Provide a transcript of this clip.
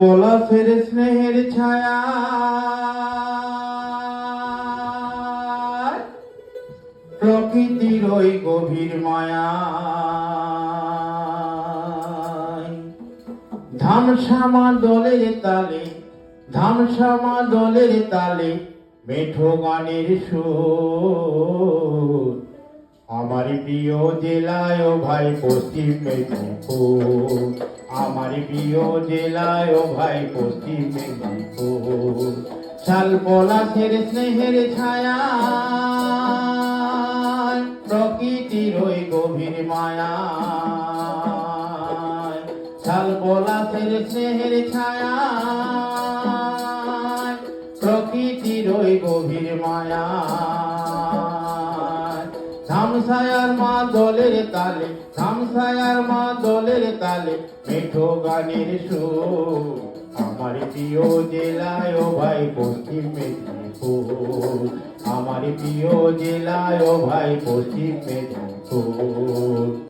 পলাশের স্নেহের ছায়া প্রকৃতির ওই গভীর মায়া ধামসামা দলের তালে ধামসামা দলের তালে মেঠো গানের সুর আমার প্রিয় জেলায় ও ভাই পশ্চিম মেদিনীপুর আমার প্রিয় জেলায় ও ভাই পশ্চিম মেদিনীপুর শাল পলাশের স্নেহের ছায়া প্রকৃতির ওই গভীর মায়া শাল পলাশের স্নেহের ছায়া প্রকৃতির ওই গভীর মায়া ধামসায়ার মা দলের তালে ধামসায়ার মা দলের তালে মেঠো গানের সুর আমার প্রিয় জেলায় ও ভাই পশ্চিম মেদিনীপুর আমার প্রিয় জেলায় ও ভাই পশ্চিম মেদিনীপুর।